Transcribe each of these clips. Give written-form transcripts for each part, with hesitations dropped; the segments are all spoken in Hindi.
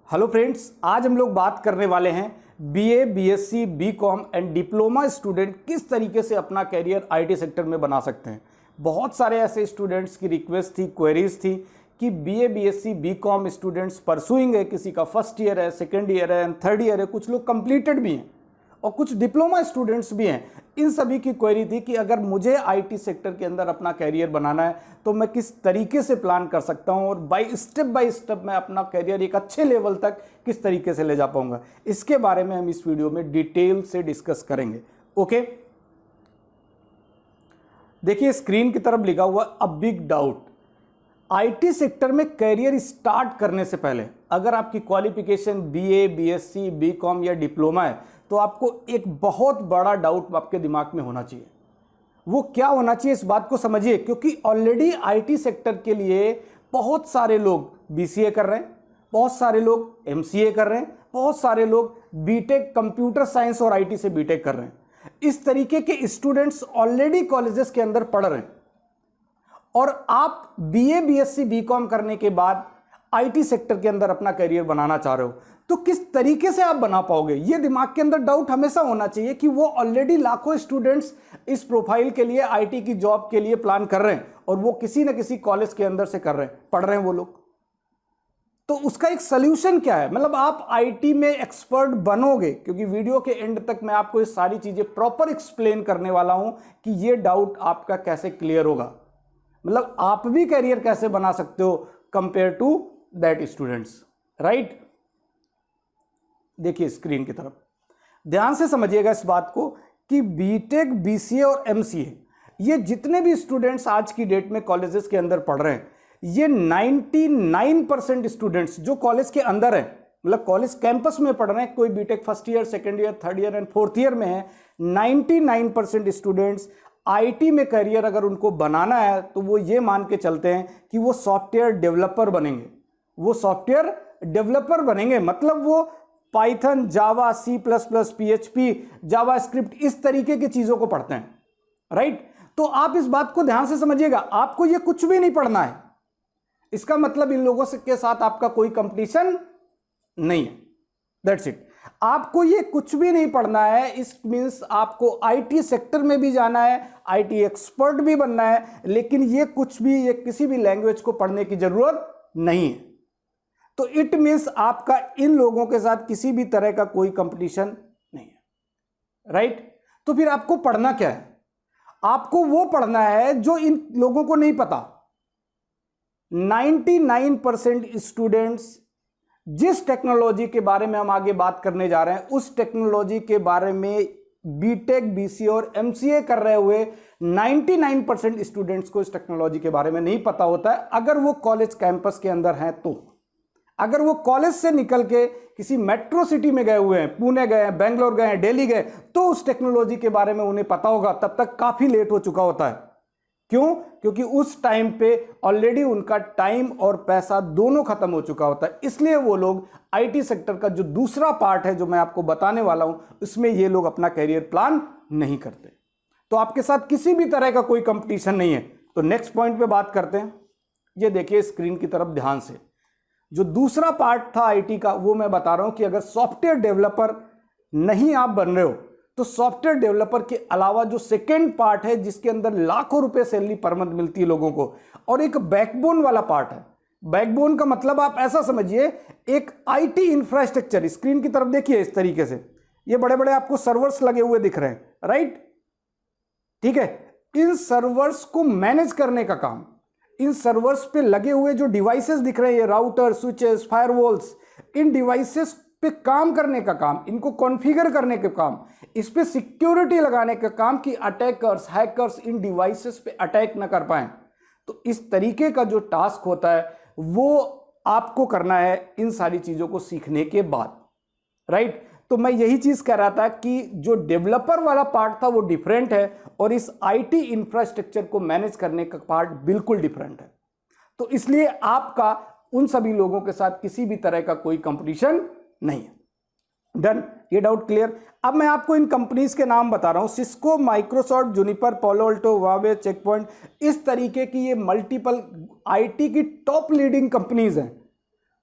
हेलो फ्रेंड्स, आज हम लोग बात करने वाले हैं BA, BSc, BCom and diploma student किस तरीके से अपना कैरियर आईटी सेक्टर में बना सकते हैं। बहुत सारे ऐसे स्टूडेंट्स की रिक्वेस्ट थी, क्वेरीज थी कि BA, BSc, BCom students pursuing है, किसी का फर्स्ट ईयर है, सेकेंड ईयर है एंड थर्ड ईयर है, कुछ लोग कंप्लीटेड भी हैं और कुछ डिप्लोमा स्टूडेंट्स भी हैं। इन सभी की क्वेरी थी कि अगर मुझे आईटी सेक्टर के अंदर अपना कैरियर बनाना है तो मैं किस तरीके से प्लान कर सकता हूं और बाय स्टेप मैं अपना कैरियर एक अच्छे लेवल तक किस तरीके से ले जा पाऊंगा। इसके बारे में हम इस वीडियो में डिटेल से डिस्कस करेंगे। ओके, देखिए स्क्रीन की तरफ लिखा हुआ a big doubt. IT sector में कैरियर स्टार्ट करने से पहले अगर आपकी क्वालिफिकेशन बीए, बीएससी, बीकॉम या डिप्लोमा है तो आपको एक बहुत बड़ा डाउट आपके दिमाग में होना चाहिए। वो क्या होना चाहिए, इस बात को समझिए, क्योंकि ऑलरेडी आईटी सेक्टर के लिए बहुत सारे लोग बीसीए कर रहे हैं, बहुत सारे लोग एमसीए कर रहे हैं, बहुत सारे लोग बीटेक कंप्यूटर साइंस और आईटी से बीटेक कर रहे हैं। इस तरीके के स्टूडेंट्स ऑलरेडी कॉलेजेस के अंदर पढ़ रहे हैं और आप बीए, बीएससी, बीकॉम करने के बाद आईटी सेक्टर के अंदर अपना करियर बनाना चाह रहे हो तो किस तरीके से आप बना पाओगे, ये दिमाग के अंदर डाउट हमेशा होना चाहिए कि वो ऑलरेडी लाखों स्टूडेंट्स इस प्रोफाइल के लिए, आईटी की जॉब के लिए प्लान कर रहे हैं और वो किसी ना किसी कॉलेज के अंदर से कर रहे हैं, पढ़ रहे हैं वो लोग। तो उसका एक सोल्यूशन क्या है, मतलब आप आईटी में एक्सपर्ट बनोगे, क्योंकि वीडियो के एंड तक मैं आपको ये सारी चीजें प्रॉपर एक्सप्लेन करने वाला हूं कि ये डाउट आपका कैसे क्लियर होगा, मतलब आप भी करियर कैसे बना सकते हो compare to that students, right. देखिए स्क्रीन की तरफ ध्यान से समझिएगा इस बात को कि बीटेक, बीसीए और एमसीए ये जितने भी स्टूडेंट्स आज की डेट में कॉलेजेस के अंदर पढ़ रहे हैं, ये 99% स्टूडेंट्स जो कॉलेज के अंदर है, मतलब कॉलेज कैंपस में पढ़ रहे हैं, कोई BTech first year, second year, third year and fourth year में है, 99% स्टूडेंट्स आईटी में करियर अगर उनको बनाना है तो वो ये मान के चलते हैं कि वो सॉफ्टवेयर डेवलपर बनेंगे। वो सॉफ्टवेयर डेवलपर बनेंगे मतलब वो पाइथन, जावा, सी प्लस प्लस, पीएचपी, जावा स्क्रिप्ट, इस तरीके की चीजों को पढ़ते हैं, राइट। तो आप इस बात को ध्यान से समझिएगा, आपको ये कुछ भी नहीं पढ़ना है, इसका मतलब इन लोगों के साथ आपका कोई कंपटीशन नहीं है, दैट्स इट। आपको ये कुछ भी नहीं पढ़ना है, इस मींस आपको आईटी सेक्टर में भी जाना है, आईटी एक्सपर्ट भी बनना है, लेकिन ये कुछ भी, ये किसी भी लैंग्वेज को पढ़ने की जरूरत नहीं है। तो इट मींस आपका इन लोगों के साथ किसी भी तरह का कोई कंपटीशन नहीं है, राइट। तो फिर आपको पढ़ना क्या है, आपको वो पढ़ना है जो इन लोगों को नहीं पता। 99% स्टूडेंट्स जिस टेक्नोलॉजी के बारे में हम आगे बात करने जा रहे हैं उस टेक्नोलॉजी के बारे में बीटेक, बीसीए और एमसीए कर रहे हुए 99% स्टूडेंट्स को इस टेक्नोलॉजी के बारे में नहीं पता होता है। अगर वो कॉलेज कैंपस के अंदर हैं तो, अगर वो कॉलेज से निकल के किसी मेट्रो सिटी में गए हुए हैं, पुणे गए हैं, बेंगलोर गए हैं, दिल्ली गए, तो उस टेक्नोलॉजी के बारे में उन्हें पता होगा, तब तक काफी लेट हो चुका होता है। क्यों? क्योंकि उस टाइम पे ऑलरेडी उनका टाइम और पैसा दोनों खत्म हो चुका होता है। इसलिए वो लोग आईटी सेक्टर का जो दूसरा पार्ट है जो मैं आपको बताने वाला हूं, उसमें ये लोग अपना कैरियर प्लान नहीं करते। तो आपके साथ किसी भी तरह का कोई कंपटीशन नहीं है। तो नेक्स्ट पॉइंट पे बात करते हैं। ये देखिए स्क्रीन की तरफ ध्यान से, जो दूसरा पार्ट था आईटी का, वो मैं बता रहा हूं कि अगर सॉफ्टवेयर डेवलपर नहीं आप बन रहे हो तो सॉफ्टवेयर डेवलपर के अलावा जो सेकेंड पार्ट है जिसके अंदर लाखों रुपए सैलरी पर मंथ मिलती है लोगों को, और एक बैकबोन वाला पार्ट है। बैकबोन का मतलब आप ऐसा समझिए, एक आईटी इंफ्रास्ट्रक्चर। स्क्रीन की तरफ देखिए इस तरीके से, ये बड़े बड़े आपको सर्वर्स लगे हुए दिख रहे हैं, राइट, ठीक है। इन सर्वर्स को मैनेज करने का काम, इन सर्वर्स पे लगे हुए जो डिवाइसेस दिख रहे हैं, राउटर, स्विचेस, फायरवॉल्स, इन डिवाइसेस पे काम करने का काम, इनको कॉन्फ़िगर करने का काम, इस पे सिक्योरिटी लगाने का काम कि अटैकर्स, हैकर्स इन डिवाइसेस पे अटैक ना कर पाएं। तो इस तरीके का जो टास्क होता है वो आपको करना है इन सारी चीजों को सीखने के बाद, राइट। तो मैं यही चीज कह रहा था कि जो डेवलपर वाला पार्ट था वो डिफरेंट है और इस आईटी इंफ्रास्ट्रक्चर को मैनेज करने का पार्ट बिल्कुल डिफरेंट है। तो इसलिए आपका उन सभी लोगों के साथ किसी भी तरह का कोई कंपटीशन नहीं है। डन, ये डाउट क्लियर। अब मैं आपको इन कंपनीज के नाम बता रहा हूं, सिस्को, माइक्रोसॉफ्ट, जूनिपर, पालो अल्टो, हुआवे, चेकपॉइंट, इस तरीके की ये मल्टीपल आईटी की टॉप लीडिंग कंपनीज हैं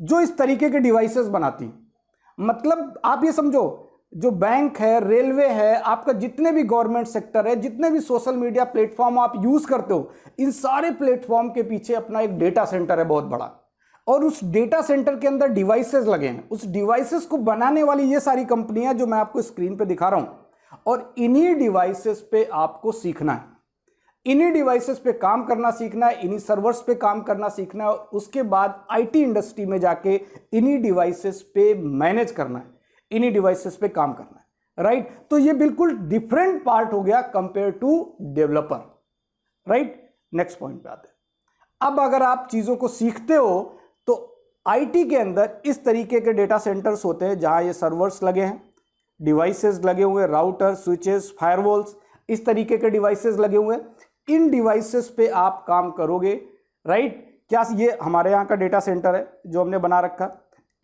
जो इस तरीके के डिवाइसेस बनाती हैं। मतलब आप ये समझो, जो बैंक है, रेलवे है, आपका जितने भी गवर्नमेंट सेक्टर है, जितने भी सोशल मीडिया प्लेटफॉर्म आप यूज करते हो, इन सारे प्लेटफॉर्म के पीछे अपना एक डेटा सेंटर है बहुत बड़ा, और उस डेटा सेंटर के अंदर डिवाइसेस लगे हैं। उस डिवाइसेस को बनाने वाली ये सारी कंपनियां जो मैं आपको स्क्रीन पे दिखा रहा हूं, और इन्हीं डिवाइसेस पे आपको सीखना है, इन्हीं डिवाइसेस पे काम करना सीखना है, इन्हीं सर्वर्स पे काम करना सीखना है, और उसके बाद आईटी इंडस्ट्री में जाके इन्हीं डिवाइसेस पे मैनेज करना है, इन्हीं डिवाइसेस पे काम करना है, राइट। तो ये बिल्कुल डिफरेंट पार्ट हो गया compare to developer, right. Next point पे आते हैं। अब अगर आप चीजों को सीखते हो तो आईटी के अंदर इस तरीके के डेटा सेंटर्स होते हैं जहां ये सर्वर्स लगे हैं, डिवाइसेस लगे हुए, राउटर, स्विचेस, फायरवॉल्स, इस तरीके के डिवाइसेस लगे हुए हैं। इन डिवाइसेस पे आप काम करोगे, राइट। क्या ये हमारे यहाँ का डेटा सेंटर है जो हमने बना रखा,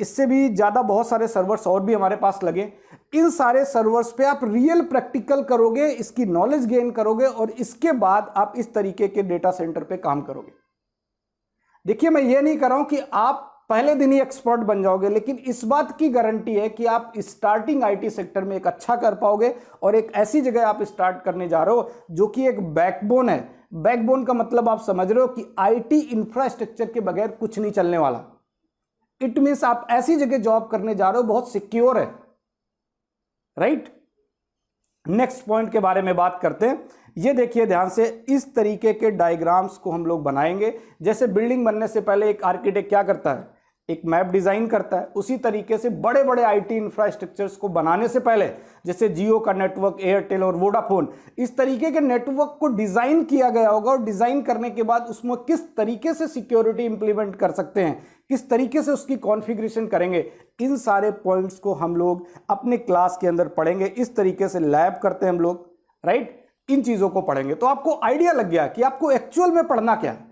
इससे भी ज़्यादा बहुत सारे सर्वर्स और भी हमारे पास लगे। इन सारे सर्वर्स पे आप रियल प्रैक्टिकल करोगे, इसकी नॉलेज गेन करोगे, और इसके बाद आप इस तरीके के डेटा सेंटर पे काम करोगे। देखिए, मैं ये नहीं कर रहा हूं कि आप पहले दिन ही एक्सपर्ट बन जाओगे, लेकिन इस बात की गारंटी है कि आप स्टार्टिंग आईटी सेक्टर में एक अच्छा कर पाओगे, और एक ऐसी जगह आप स्टार्ट करने जा रहे हो जो कि एक बैकबोन है। बैकबोन का मतलब आप समझ रहे हो कि आईटी इंफ्रास्ट्रक्चर के बगैर कुछ नहीं चलने वाला। इट मीन्स आप ऐसी जगह जॉब करने जा रहे हो बहुत सिक्योर है, राइट। नेक्स्ट पॉइंट के बारे में बात करते हैं। ये देखिए ध्यान से, इस तरीके के डायग्राम्स को हम लोग बनाएंगे। जैसे बिल्डिंग बनने से पहले एक आर्किटेक्ट क्या करता है, एक मैप डिजाइन करता है, उसी तरीके से बड़े बड़े आईटी इंफ्रास्ट्रक्चर्स को बनाने से पहले, जैसे जियो का नेटवर्क, एयरटेल और वोडाफोन, इस तरीके के नेटवर्क को डिजाइन किया गया होगा, और डिजाइन करने के बाद उसमें किस तरीके से सिक्योरिटी इंप्लीमेंट कर सकते हैं, किस तरीके से उसकी कॉन्फ़िगरेशन करेंगे, इन सारे पॉइंट्स को हम लोग अपने क्लास के अंदर पढ़ेंगे। इस तरीके से लैब करते हैं हम लोग, राइट। इन चीजों को पढ़ेंगे तो आपको आइडिया लग गया कि आपको एक्चुअल में पढ़ना क्या है।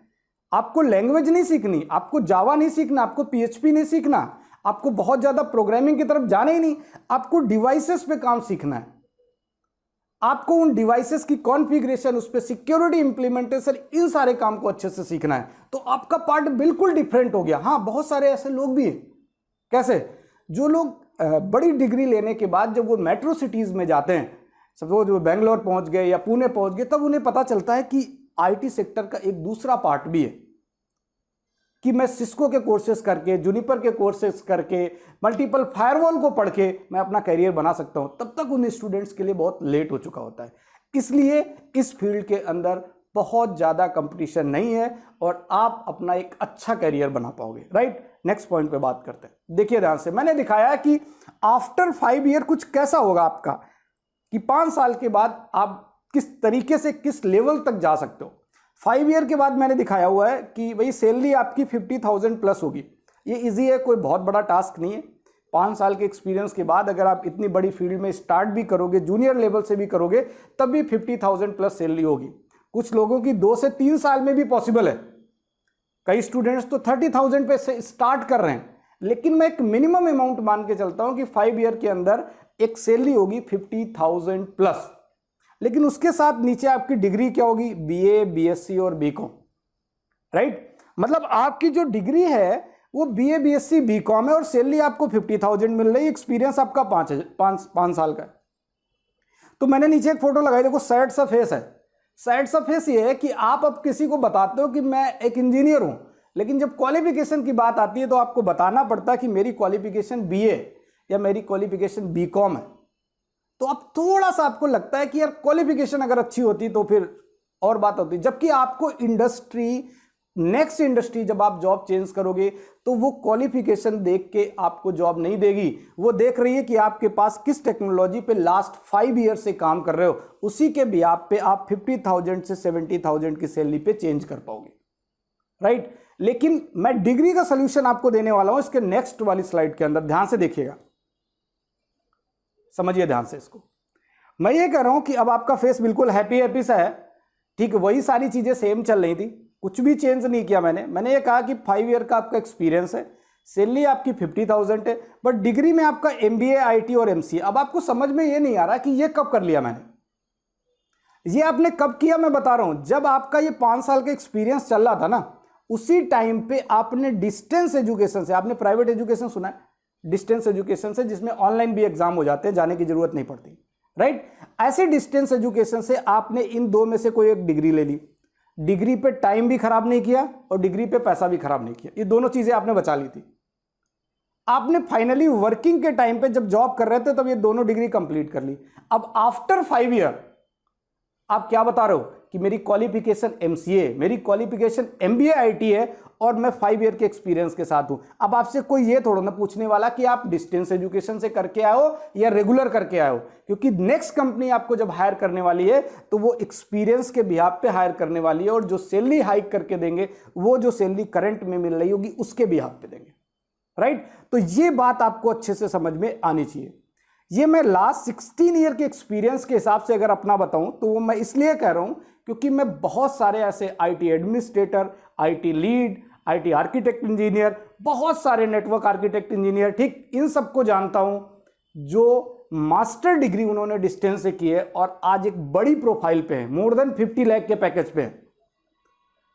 आपको लैंग्वेज नहीं सीखनी, आपको जावा नहीं सीखना, आपको पीएचपी नहीं सीखना, आपको बहुत ज्यादा प्रोग्रामिंग की तरफ जाना ही नहीं, आपको डिवाइसेस पे काम सीखना है। आपको उन डिवाइसेस की कॉन्फ़िगरेशन, उस पे सिक्योरिटी इंप्लीमेंटेशन, इन सारे काम को अच्छे से सीखना है। तो आपका पार्ट बिल्कुल डिफरेंट हो गया। हाँ, बहुत सारे ऐसे लोग भी हैं, कैसे, जो लोग बड़ी डिग्री लेने के बाद जब वो मेट्रो सिटीज में जाते हैं, सपोज वो बेंगलोर पहुंच गए या पुणे पहुंच गए, तब उन्हें पता चलता है कि आईटी सेक्टर का एक दूसरा पार्ट भी है, कि मैं सिस्को के कोर्सेज करके, जूनिपर के कोर्सेज करके, मल्टीपल फायरवॉल को पढ़ के मैं अपना करियर बना सकता हूं। तब तक उन स्टूडेंट्स के लिए बहुत लेट हो चुका होता है। इसलिए इस फील्ड के अंदर बहुत ज़्यादा कंपटीशन नहीं है, और आप अपना एक अच्छा करियर बना पाओगे, राइट। नेक्स्ट पॉइंट पे बात करते हैं। देखिए ध्यान से, मैंने दिखाया कि आफ्टर 5 ईयर कुछ कैसा होगा आपका, कि 5 साल के बाद आप किस तरीके से किस लेवल तक जा सकते हो। 5 ईयर के बाद मैंने दिखाया हुआ है कि भाई सैलरी आपकी 50,000 प्लस होगी। ये इजी है, कोई बहुत बड़ा टास्क नहीं है। 5 साल के एक्सपीरियंस के बाद अगर आप इतनी बड़ी फील्ड में स्टार्ट भी करोगे, जूनियर लेवल से भी करोगे, तब भी 50,000 प्लस सैलरी होगी। कुछ लोगों की 2 से 3 साल में भी पॉसिबल है। कई स्टूडेंट्स तो 30,000 पे से स्टार्ट कर रहे हैं, लेकिन मैं एक मिनिमम अमाउंट मान के चलता हूं कि 5 ईयर के अंदर एक सैलरी होगी 50,000 प्लस। लेकिन उसके साथ नीचे आपकी डिग्री क्या होगी, बीए, बीएससी और बीकॉम, राइट। मतलब आपकी जो डिग्री है वो बीए, बीएससी, बीकॉम है, और सैलरी आपको 50,000 मिल रही है। एक्सपीरियंस आपका 5 साल का है। तो मैंने नीचे एक फोटो लगाई, देखो सैड सा फेस है। सैड सा फेस ये है कि आप अब किसी को बताते हो कि मैं एक इंजीनियर हूं, लेकिन जब क्वालिफिकेशन की बात आती है तो आपको बताना पड़ता है कि मेरी क्वालिफिकेशन बीए या मेरी क्वालिफिकेशन बीकॉम है। तो अब थोड़ा सा आपको लगता है कि यार क्वालिफिकेशन अगर अच्छी होती तो फिर और बात होती। जबकि आपको इंडस्ट्री, नेक्स्ट इंडस्ट्री जब आप जॉब चेंज करोगे तो वो क्वालिफिकेशन देख के आपको जॉब नहीं देगी। वो देख रही है कि आपके पास किस टेक्नोलॉजी पे लास्ट 5 ईयर से काम कर रहे हो, उसी के बिहाफ पे आप 50,000 से 70,000 की सैलरी पे चेंज कर पाओगे, राइट। लेकिन मैं डिग्री का सोल्यूशन आपको देने वाला हूं इसके नेक्स्ट वाली स्लाइड के अंदर। ध्यान से देखिएगा, समझिए ध्यान से इसको। मैं ये कह रहा हूं कि अब आपका फेस बिल्कुल हैप्पी हैप्पी सा है, ठीक, वही सारी चीजें सेम चल रही थी, कुछ भी चेंज नहीं किया मैंने ये कहा कि 5 ईयर का आपका एक्सपीरियंस है, सैलरी आपकी 50,000 है, बट डिग्री में आपका एमबीए, आईटी और एमसीए। अब आपको समझ में ये नहीं आ रहा कि ये कब कर लिया मैंने, ये आपने कब किया। मैं बता रहा हूं, जब आपका ये 5 साल का एक्सपीरियंस चल रहा था ना, उसी टाइम पे आपने डिस्टेंस एजुकेशन से, आपने प्राइवेट एजुकेशन सुना है, डिस्टेंस एजुकेशन से जिसमें ऑनलाइन भी एग्जाम हो जाते हैं, जाने की जरूरत नहीं पड़ती, राइट। ऐसे डिस्टेंस एजुकेशन से आपने इन दो में से कोई एक डिग्री ले ली, डिग्री पे टाइम भी खराब नहीं किया और डिग्री पे पैसा भी खराब नहीं किया, ये दोनों चीजें आपने बचा ली थी। आपने फाइनली वर्किंग के टाइम पे जब जॉब कर रहे थे तब ये दोनों डिग्री कंप्लीट कर ली। अब आफ्टर 5 ईयर आप क्या बता रहे हो कि मेरी क्वालिफिकेशन एमसीए, मेरी क्वालिफिकेशन एमबीए आईटी है और मैं 5 ईयर के एक्सपीरियंस के साथ हूं। अब आपसे कोई ये थोड़ा ना पूछने वाला कि आप डिस्टेंस एजुकेशन से करके आए हो या रेगुलर करके आए हो, क्योंकि नेक्स्ट कंपनी आपको जब हायर करने वाली है तो वो एक्सपीरियंस के बिहाफ पे हायर करने वाली है और जो सैलरी हाइक करके देंगे वो जो सैलरी करंट में मिल रही होगी उसके बिहाफ पे देंगे, राइट। तो ये बात आपको अच्छे से समझ में आनी चाहिए। ये मैं लास्ट 16 ईयर के एक्सपीरियंस के हिसाब से अगर अपना बताऊं तो वो मैं इसलिए कह रहा हूं क्योंकि मैं बहुत सारे ऐसे IT administrator, IT lead, IT architect engineer, बहुत सारे नेटवर्क आर्किटेक्ट इंजीनियर, ठीक, इन सबको जानता हूं जो मास्टर डिग्री उन्होंने डिस्टेंस से की है और आज एक बड़ी प्रोफाइल पे है, मोर देन 50 लाख के पैकेज पे है।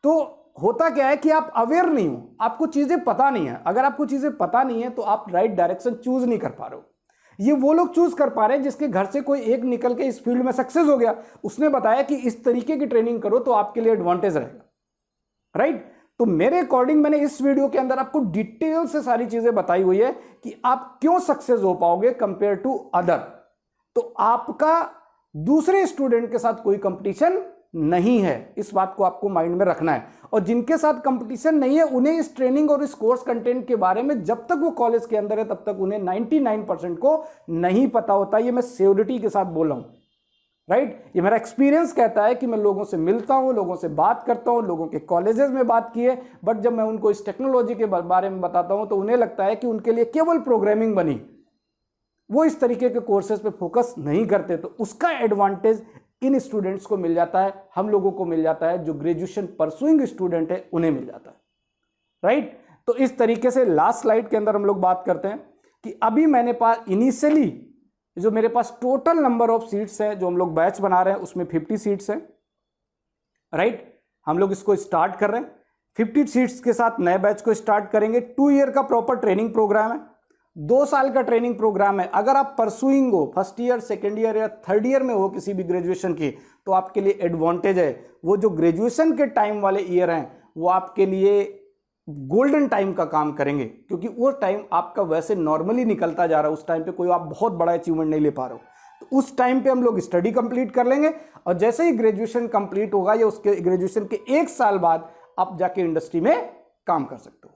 तो होता क्या है कि आप अवेयर नहीं हो, आपको चीजें पता नहीं है। अगर आपको चीजें पता नहीं है तो आप राइट डायरेक्शन चूज नहीं कर पा रहे हो। ये वो लोग चूज कर पा रहे हैं जिसके घर से कोई एक निकल के इस फील्ड में सक्सेस हो गया, उसने बताया कि इस तरीके की ट्रेनिंग करो तो आपके लिए एडवांटेज रहेगा, राइट। तो मेरे अकॉर्डिंग मैंने इस वीडियो के अंदर आपको डिटेल से सारी चीजें बताई हुई है कि आप क्यों सक्सेस हो पाओगे कंपेयर टू अदर। तो आपका दूसरे स्टूडेंट के साथ कोई कंपटीशन नहीं है, इस बात को आपको माइंड में रखना है। और जिनके साथ कंपटीशन नहीं है उन्हें इस ट्रेनिंग और इस कोर्स कंटेंट के बारे में जब तक वो कॉलेज के अंदर है तब तक उन्हें 99% को नहीं पता होता। ये मैं श्योरिटी के साथ बोल रहा हूं, राइट। ये मेरा एक्सपीरियंस कहता है कि मैं लोगों से मिलता हूं, लोगों से बात करता हूं, लोगों के कॉलेजेस में बात की है, बट जब मैं उनको इस टेक्नोलॉजी के बारे में बताता हूं तो उन्हें लगता है कि उनके लिए केवल प्रोग्रामिंग बनी, वो इस तरीके के कोर्सेज पे फोकस नहीं करते। तो उसका एडवांटेज इन स्टूडेंट्स को मिल जाता है, हम लोगों को मिल जाता है, जो ग्रेजुएशन परसुइंग स्टूडेंट है उन्हें मिल जाता है, राइट। तो इस तरीके से लास्ट स्लाइड के अंदर हम लोग बात करते हैं कि अभी मैंने पास इनिशियली जो मेरे पास टोटल नंबर ऑफ सीट्स है, जो हम लोग बैच बना रहे हैं उसमें 50 सीट्स है, राइट। हम लोग इसको स्टार्ट कर रहे हैं 50 सीट्स के साथ, नए बैच को स्टार्ट करेंगे। 2 ईयर का प्रॉपर ट्रेनिंग प्रोग्राम है, 2 साल का ट्रेनिंग प्रोग्राम है। अगर आप परसुइंग हो, फर्स्ट ईयर, सेकेंड ईयर या थर्ड ईयर में हो किसी भी ग्रेजुएशन की, तो आपके लिए एडवांटेज है। वो जो ग्रेजुएशन के टाइम वाले ईयर हैं वो आपके लिए गोल्डन टाइम का काम करेंगे, क्योंकि वो टाइम आपका वैसे नॉर्मली निकलता जा रहा है, उस टाइम पे कोई आप बहुत बड़ा अचीवमेंट नहीं ले पा रहे हो। तो उस टाइम पे हम लोग स्टडी कंप्लीट कर लेंगे और जैसे ही ग्रेजुएशन कंप्लीट होगा या उसके ग्रेजुएशन के 1 साल बाद आप जाके इंडस्ट्री में काम कर सकते हो।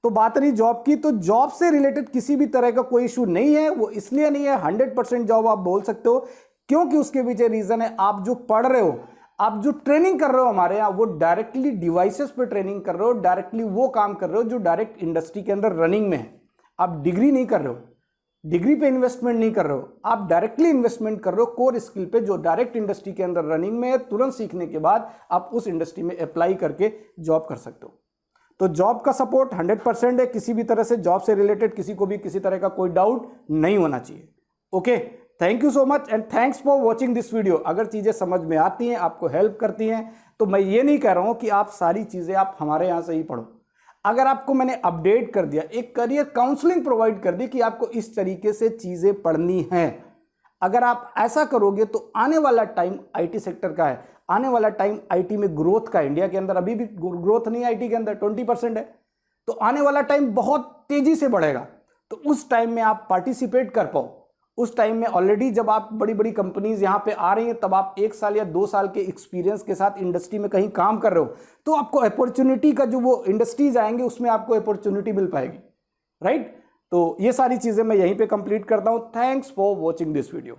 तो बात रही जॉब की, तो जॉब से रिलेटेड किसी भी तरह का कोई इशू नहीं है। वो इसलिए नहीं है, 100% जॉब आप बोल सकते हो, क्योंकि उसके पीछे रीजन है आप जो पढ़ रहे हो, आप जो ट्रेनिंग कर रहे हो हमारे यहाँ, वो डायरेक्टली डिवाइसेस पे ट्रेनिंग कर रहे हो, डायरेक्टली वो काम कर रहे हो जो डायरेक्ट इंडस्ट्री के अंदर रनिंग में है। आप डिग्री नहीं कर रहे हो, डिग्री पे इन्वेस्टमेंट नहीं कर रहे हो, आप डायरेक्टली इन्वेस्टमेंट कर रहे हो कोर स्किल पे जो डायरेक्ट इंडस्ट्री के अंदर रनिंग में है। तुरंत सीखने के बाद आप उस इंडस्ट्री में अप्लाई करके जॉब कर सकते हो। तो जॉब का सपोर्ट 100% है। किसी भी तरह से जॉब से रिलेटेड किसी को भी किसी तरह का कोई डाउट नहीं होना चाहिए। Okay, thank you so much and thanks for watching this video. अगर चीज़ें समझ में आती हैं, आपको हेल्प करती हैं, तो मैं ये नहीं कह रहा हूं कि आप सारी चीज़ें आप हमारे यहाँ से ही पढ़ो। अगर आपको मैंने अपडेट कर दिया, एक करियर काउंसलिंग प्रोवाइड कर दी कि आपको इस तरीके से चीज़ें पढ़नी हैं, अगर आप ऐसा करोगे तो आने वाला टाइम आईटी सेक्टर का है, आने वाला टाइम आईटी में ग्रोथ का। इंडिया के अंदर अभी भी ग्रोथ नहीं है आईटी के अंदर, 20% है। तो आने वाला टाइम बहुत तेजी से बढ़ेगा। तो उस टाइम में आप पार्टिसिपेट कर पाओ। उस टाइम में ऑलरेडी जब आप बड़ी बड़ी कंपनीज यहाँ पे आ रही हैं, तब आप 1 साल या 2 साल के एक्सपीरियंस के साथ इंडस्ट्री में कहीं काम कर रहे हो, तो आपको अपॉर्चुनिटी का जो वो इंडस्ट्रीज आएंगे उसमें आपको अपॉर्चुनिटी मिल पाएगी, राइट। तो ये सारी चीज़ें मैं यहीं पे कंप्लीट करता हूँ। Thanks for watching this video.